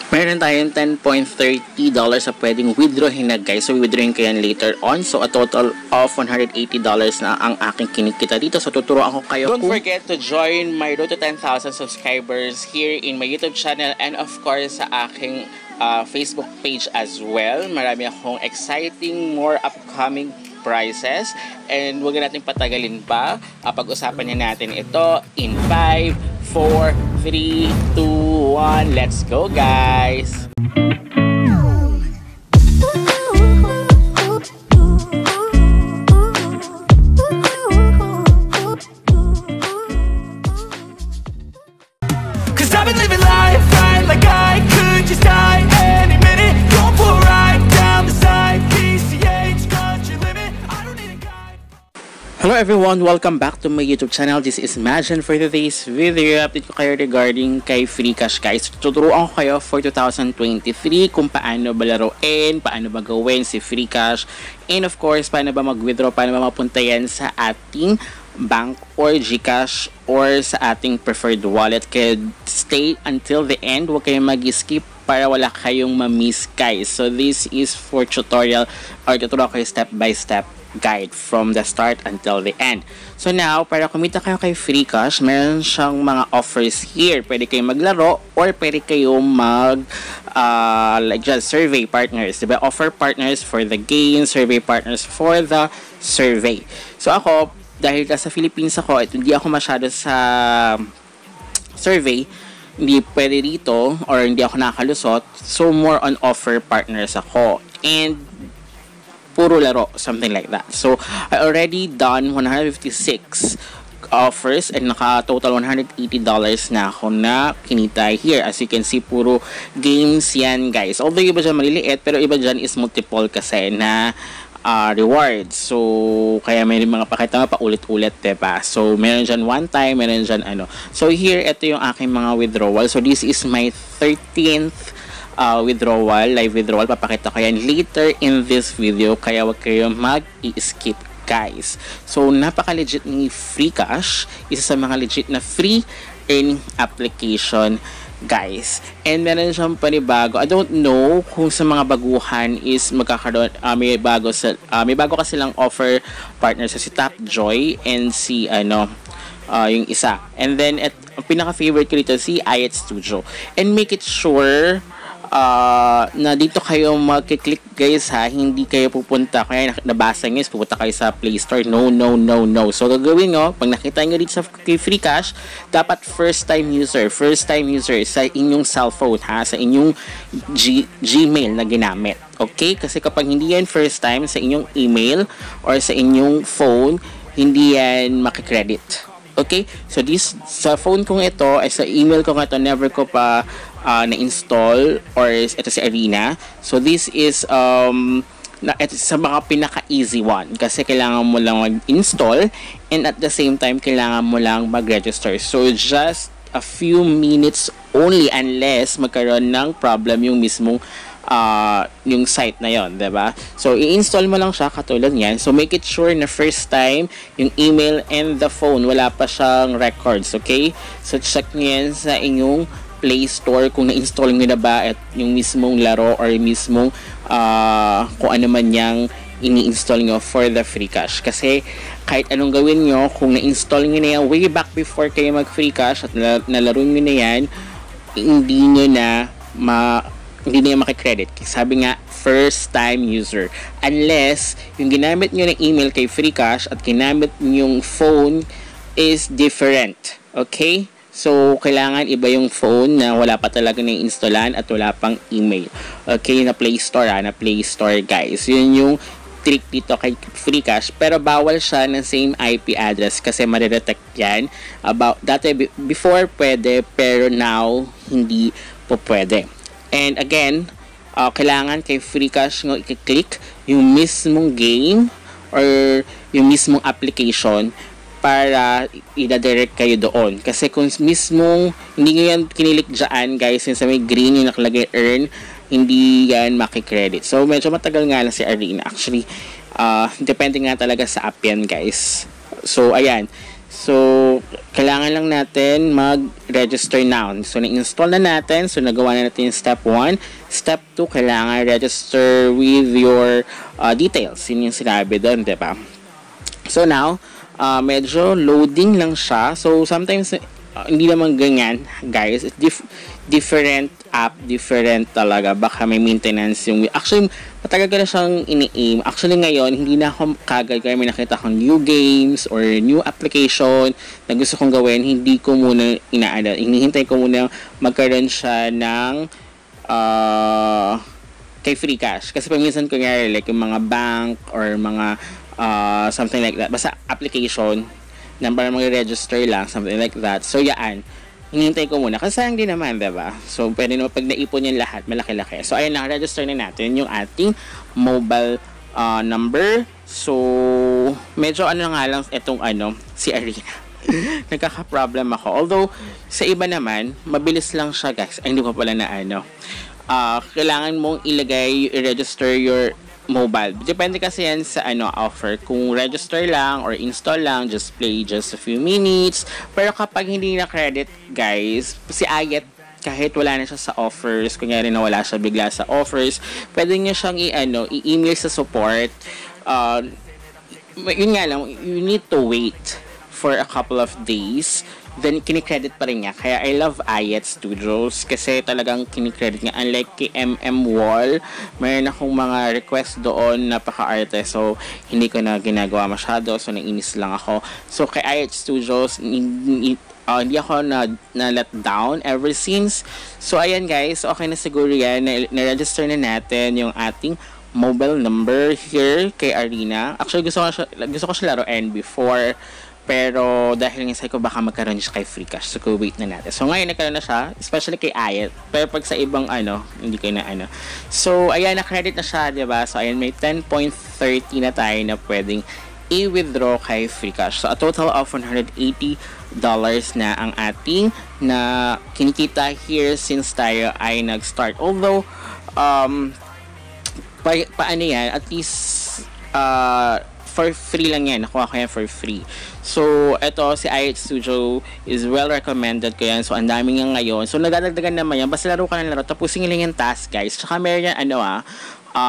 Meron tayong $10.30 na pwedeng withdrawin na guys. So, withdrawin ko yan later on. So, a total of $180 na ang aking kinikita dito. So, tuturuan ko kayo. Don't forget to join my road to 10,000 subscribers here in my YouTube channel and of course sa aking Facebook page as well. Marami akong exciting, more upcoming prices. And huwag natin patagalin pa. Pag-usapan na natin ito in 5, 4, 3, 2, 1. Let's go, guys! Cause I've been living life right like I could just die any minute. Going for a ride down the side. PCH, country limit. I don't need a guide. Hello everyone! Welcome back to my YouTube channel. This is Majan. For today's video, update ko kayo regarding kay Freecash guys. Tuturuan ko kayo for 2023 kung paano ba laruin, paano ba gawin si Freecash, and of course, paano ba mag-withdraw, paano ba mapunta yan sa ating bank or GCash or sa ating preferred wallet. Kaya stay until the end. Huwag kayong mag-skip para wala kayong ma-miss guys. So this is for tutorial or tuturuan kayo step by step guide from the start until the end. So now, para kumita kayo kay Freecash, meron siyang mga offers here. Pwede kayong maglaro or pwede kayong like just survey partners. Diba? Offer partners for the game, survey partners for the survey. So ako, dahil sa Philippines ako, hindi ako masyado sa survey, hindi pwede dito or hindi ako nakalusot. So more on offer partners ako. And puro laro, something like that. So, I already done 156 offers and naka-total $180 na ako na kinita here. As you can see, puro games yan, guys. Although iba dyan maliliit, pero iba dyan is multiple kasi na rewards. So, kaya may mga pakita pa ulit-ulit, diba? So, meron dyan one time, meron dyan ano. So, here, ito yung aking mga withdrawal. So, this is my 13th withdrawal, live withdrawal. Papakita ko yan later in this video, kaya wag kayo mag-i-skip guys. So napaka-legit ni Freecash, isa sa mga legit na free earning application guys. And meron siyang panibago. I don't know kung sa mga baguhan is magkakaroon, may bago kasi lang offer partners sa si Tapjoy and si yung isa. And then ang pinaka-favorite ko dito si iAt Studio. And make it sure na dito kayo mag-click guys ha, hindi kayo pupunta kaya nabasa nyo is pupunta kayo sa Play Store. No. So gagawin nyo, pag nakita nyo dito sa Freecash, dapat first time user sa inyong cellphone ha, sa inyong Gmail na ginamit. Okay? Kasi kapag hindi yan first time sa inyong email or sa inyong phone, hindi yan makikredit. Okay? So this sa phone kong ito ay sa email kong ito, never ko pa na-install or ito si Arena. So this is ito sa mga pinaka-easy one kasi kailangan mo lang mag-install and at the same time kailangan mo lang mag-register. So just a few minutes only unless magkaroon ng problem yung mismong yung site na yon, diba? So i-install mo lang siya katulad niyan. So make it sure na first time yung email and the phone wala pa siyang records, okay? So check niyo yan sa inyong Play Store kung na-install nyo na ba at yung mismong laro or yung mismong kung ano man yung ini-install nyo for the Freecash. Kasi kahit anong gawin nyo, kung na-install nyo na yan way back before kayo mag-Freecash at nalaro nyo na yan, hindi nyo na makikredit. Sabi nga, first time user. Unless yung ginamit nyo ng email kay Freecash at ginamit nyo yung phone is different. Okay? So, kailangan iba yung phone na wala pa talaga na installan at wala pang email. Okay, na Play Store na Play Store guys. Yun yung trick dito kay Freecash. Pero bawal siya ng same IP address kasi maredetect yan. Dati, before pwede, pero now, hindi po pwede. And again, kailangan kay Freecash nga i-click yung mismong game or yung mismong application para i-direct kayo doon. Kasi kung mismong hindi nyo yan kinilik dyan guys, since may green yung nakalagay earn, hindi yan makikredit. So medyo matagal nga lang si Arena. Actually, depende nga talaga sa app yan guys. So ayan, So, kailangan lang natin mag-register now. So, na-install na natin. So, nagawa na natin yung step 1. Step 2, kailangan register with your details. Yun yung sinabi doon, diba? So, now, medyo loading lang siya. So, sometimes, hindi naman ganyan, guys. Different app, different talaga. Baka may maintenance yung... Actually, matagal ko na siyang ini-aim. Actually, ngayon, hindi na ako kagad kaya may nakita akong new games or new application na gusto kong gawin. Hindi ko muna inaada. Hinihintay ko muna magkaroon siya ng kay free cash. Kasi paminsan ko nga, like yung mga bank or mga something like that. Basta application na para mag-register lang, something like that. So, yan. Hinihintay ko muna. Kasi sayang din naman, diba? So, pwede naman pag naipon yung lahat, malaki-laki. So, ayun na, register na natin yung ating mobile number. So, medyo nga lang itong si Arena. Nagkaka-problem ako. Although, sa iba naman, mabilis lang siya, guys. Ay, hindi ko pala na kailangan mong i-register your mobile. Depende kasi yan sa offer. Kung register lang or install lang, just play just a few minutes. Pero kapag hindi na credit, guys, si Ayet, kahit wala na siya sa offers, kunyari na wala siya bigla sa offers, pwede niyo siyang i-email sa support. Yun nga lang, you need to wait for a couple of days. Then, kinikredit pa rin niya. Kaya, I love Ayet Studios kasi talagang kinikredit niya. Unlike kay MM Wall, mayroon akong mga request doon, napaka-arte. So, hindi ko na ginagawa masyado. So, nainis lang ako. So, kay Ayet Studios, hindi ako na-let down ever since. So, ayan guys. Okay na siguro yan. Na-register na natin yung ating mobile number here kay Arena. Actually, gusto ko siya laruin before. Pero dahil nga ko baka magkaroon siya kay free cash. So, wait na natin. So, ngayon nagkaroon na siya. Especially kay Ayet. Pero pag sa ibang hindi ko na So, ayan, na-credit na siya, diba? So, ayan, may 10.30 na tayo na pwedeng i-withdraw kay free cash. So, a total of $180 na ang ating na kinikita here since tayo ay nag-start. Although, paano yan? At least, for free lang yan. Nakuha ko yan for free. So, eto, si Ayet Studio is well recommended ko yan. So, ang dami nga ngayon. So, nagdadagdagan naman yan. Basta laro ka ng laro. Tapusin lang yung task, guys. Tsaka meron yan,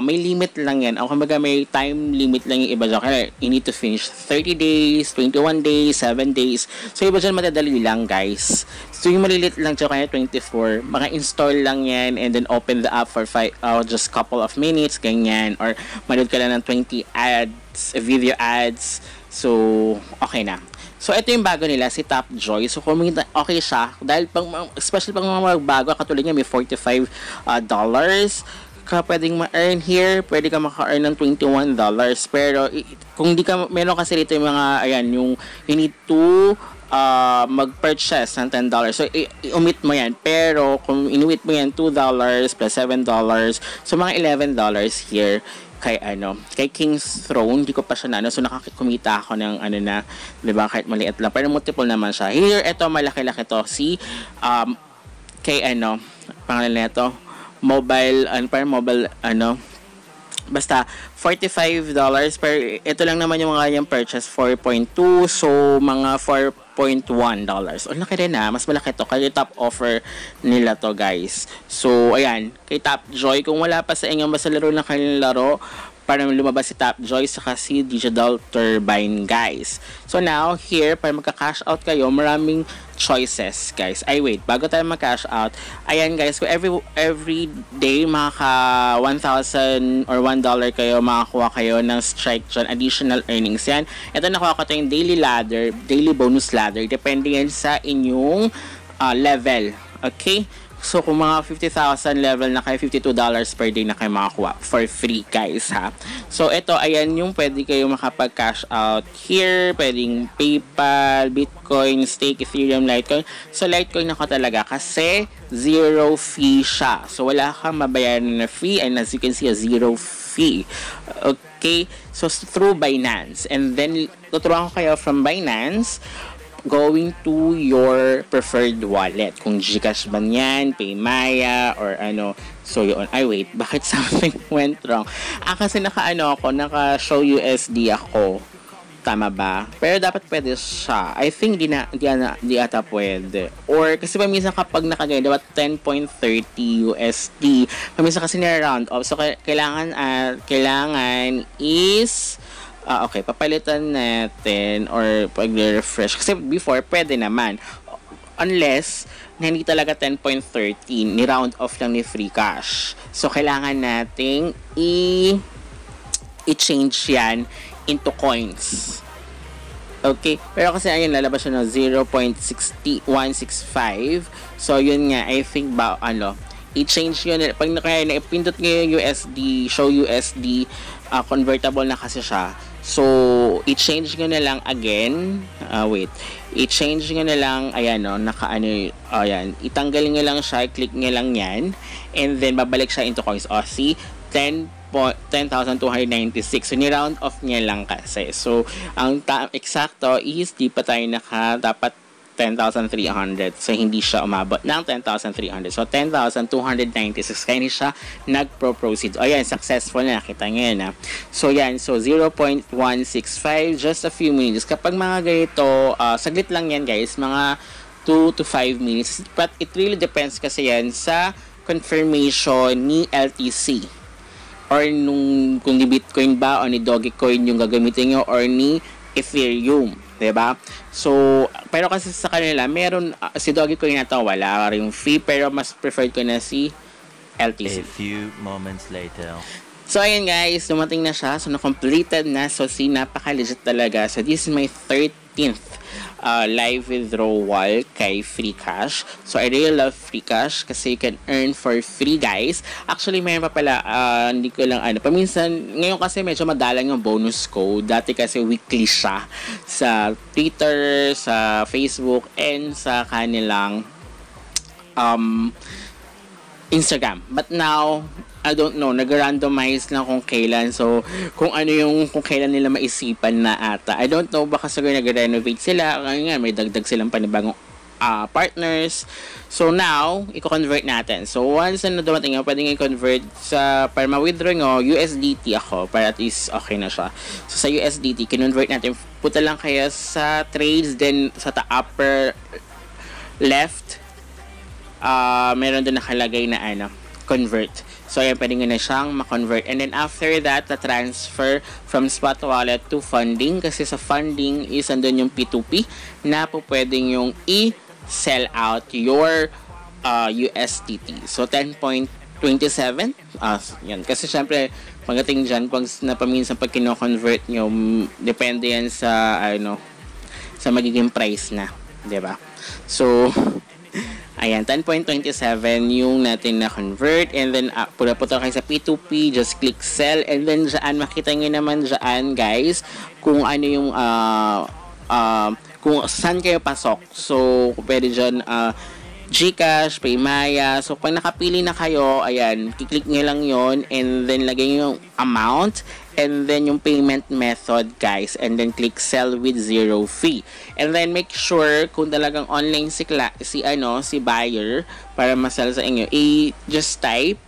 may limit lang yan. O kumbaga may time limit lang yung iba dyan. Kaya you need to finish 30 days, 21 days, 7 days. So, iba dyan madadali lang, guys. So, yung malilit lang dyan kaya 24. Maka-install lang yan and then open the app for just couple of minutes, ganyan. Or manood ka lang ng 20 ads, video ads. So, okay na. So, ito yung bago nila, si Tapjoy. So, kumita, okay siya. Dahil, especially pang mga bago, katulad niya, may $45 ka pwedeng ma-earn here. Pwede ka maka-earn ng $21. Pero, kung di ka, meron kasi dito yung mga, ayan, yung, you need to mag-purchase ng $10. So, i-omit mo yan. Pero, kung inuwit mo yan, $2 plus $7, so mga $11 here kay King's Throne. Hindi ko pa siya so nakakumita ako ng diba, kahit maliit lang. Pero multiple naman siya. Here, ito, malaki-laki to. Si, kay pangalan na ito, mobile, basta $45 pero ito lang naman yung mga yung purchase 4.2, so mga $4.1. O laki rin mas malaki to kasi top offer nila to, guys. So ayan, kay Tapjoy, kung wala pa sa inyo basta laro ng kanilang laro para lumabas si Tapjoy saka si Digital Turbine, guys. So now here, para magka-cash out kayo, maraming choices, guys. Wait, bago tayo mag-cash out, ayan guys, kung every day makaka 1,000 or $1 kayo, makakuha kayo ng strike dyan, additional earnings yan. Ito, nakuha ko ito yung daily ladder, daily bonus ladder, depende yan sa inyong level, okay? So, kung mga 50,000 level na kayo, $52 per day na kayo makakuha for free, guys, ha? So, ito, ayan yung pwede kayo makapag-cash out here. Pwedeng PayPal, Bitcoin, Stake, Ethereum, Litecoin. So, Litecoin ako talaga kasi zero fee siya. So, wala kang mabayaran na fee and as you can see, a zero fee. Okay? So, through Binance. And then, tuturuan ko kayo from Binance going to your preferred wallet. Kung GCash ba yan, Paymaya, or So, yun. Wait, bakit something went wrong? Kasi naka-show USD ako. Tama ba? Pero dapat pwede siya. I think di ata pwede. Or kasi paminsan kapag nakagaya, dapat 10.30 USD. Paminsan kasi nira-round off. So kailangan is okay, papalitan natin or pag-refresh. Kasi before, pwede naman. Unless na hindi talaga 10.13, ni-round off lang ni free cash. So kailangan nating i-change yan into coins. Okay? Pero kasi ayun, lalabas siya ng 0.165. So, yun nga, I think i-change yun. Pag naipindot nyo yung USD, show USD, convertible na kasi siya. So, i-change nyo na lang again. I-change nyo na lang, ayan ayan. Itanggal nyo lang siya, click nyo lang yan. And then, babalik siya into coins. See, 10,296. So, ni-round off niya lang kasi. So, ang eksakto is di pa tayo dapat 10,300. So, hindi siya umabot ng 10,300. So, 10,296. Kaya hindi siya nagpro-proceed. O, yan, successful na. Nakita nyo yan, ha. So, yan. So, 0.165. Just a few minutes. Kapag mga ganito, saglit lang yan, guys. Mga 2 to 5 minutes. But it really depends kasi yan sa confirmation ni LTC. Or kung ni Bitcoin ba o ni Dogecoin yung gagamitin nyo or ni Ethereum, diba? So, pero kasi sa kanila, meron, si Dogecoin na to, wala rin fee, pero mas preferred ko na si LTC. A few moments later. So, ayun guys, dumating na siya. So, na-completed na. So, napaka-legit talaga. So, this is my 13th live withdrawal kay Free Cash. So, I really love Free Cash kasi you can earn for free, guys. Actually, mayroon pa pala, hindi ko lang paminsan, ngayon kasi medyo madalang yung bonus code. Dati kasi weekly siya sa Twitter, sa Facebook, and sa kanilang Instagram. But now, I don't know, nag-randomize lang kung kailan. So, kung kailan nila maisipan na ata. I don't know, baka siguro nag-renovate sila. Nga, may dagdag silang panibagong partners. So, now, i-convert natin. So, once na dumating nga, pwede nga i-convert para ma-withdraw nyo, USDT ako, para at least okay na siya. So, sa USDT, kinonvert natin. Punta lang kaya sa trades, then sa upper left, meron doon nakalagay na convert. So, ayan, pwede nga na siyang ma-convert. And then, after that, transfer from spot wallet to funding. Kasi sa funding is andun yung P2P na po pwedeng yung i-sell out your USDT. So, 10.27. Yan. Kasi, syempre, pagdating dyan, paminsan pag kino-convert nyo, depende yan sa, sa magiging price na. Diba? So, ayan, 10.27 yung natin na-convert. And then, pula-puto kayo sa P2P. Just click sell. And then, dyan, makita nyo naman dyan, guys, kung ano yung, kung saan kayo pasok. So, pwede dyan, GCash, Paymaya. So, pag nakapili na kayo, ayan, kiklik nyo lang yon. And then, lagay nyo yung amount. And then, yung payment method, guys. And then, click sell with 0 fee. And then, make sure kung talagang online si buyer para masell sa inyo, just type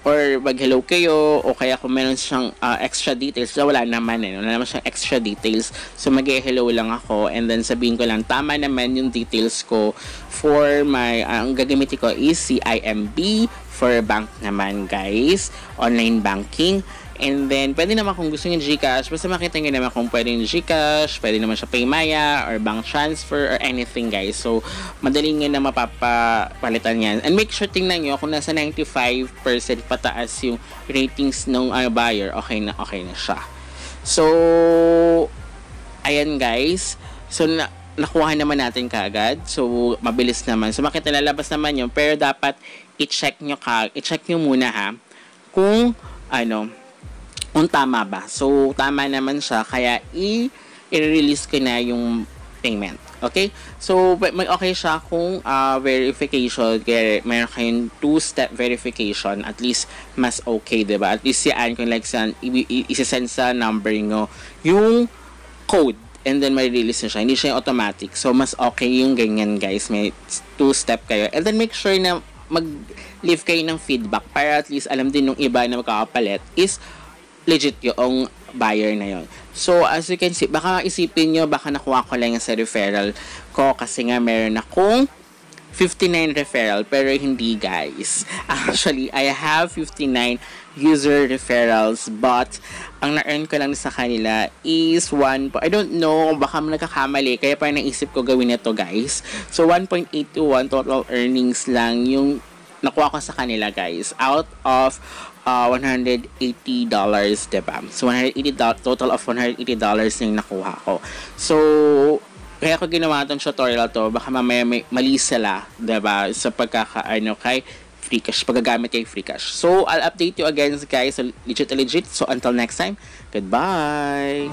or mag-hello kayo o kaya kung meron siyang extra details. So, wala naman wala naman siyang extra details. So, mag-hello lang ako and then sabihin ko lang, tama naman yung details ko for ang gagamitin ko is CIMB for bank naman, guys. Online banking. And then, pwede naman kung gusto nyo GCash, basta makita nyo naman kung pwede yung GCash, pwede naman siya Paymaya, or bank transfer, or anything, guys. So, madali nga na mapapalitan yan. And make sure tingnan nyo, kung nasa 95% pataas yung ratings ng buyer, okay na siya. So, ayan, guys. So, nakuha naman natin kaagad. So, mabilis naman. So, makita lalabas naman yun. Pero dapat, i-check nyo muna, ha, kung kung tama ba. So, tama naman siya. Kaya, i-release ko na yung payment. Okay? So, okay siya kung verification. Kaya, mayroon kayong 2-step verification. At least, mas okay, diba? At least, kung like, isasend sa number nyo yung code. And then, may release na siya. Hindi siya yung automatic. So, mas okay yung ganyan, guys. May 2-step kayo. And then, make sure na mag-leave kayo ng feedback para at least alam din ng iba na magkakapalit is legit yung buyer na yon. So, as you can see, baka isipin nyo, baka nakuha ko lang sa referral ko kasi nga meron akong 59 referral, pero hindi, guys. Actually, I have 59 user referrals, but ang na-earn ko lang sa kanila is I don't know, baka nagkakamali, kaya parang naisip ko gawin ito, guys. So, 1.821 total earnings lang yung nakuha ko sa kanila, guys, out of $180, diba? So, total of $180 yung nakuha ko. So, kaya ko ginawa itong tutorial to, baka mamaya may mali sila, diba? Sa kay Freecash, paggagamit kay Freecash. So, I'll update you again, guys, so legit. So, until next time, goodbye!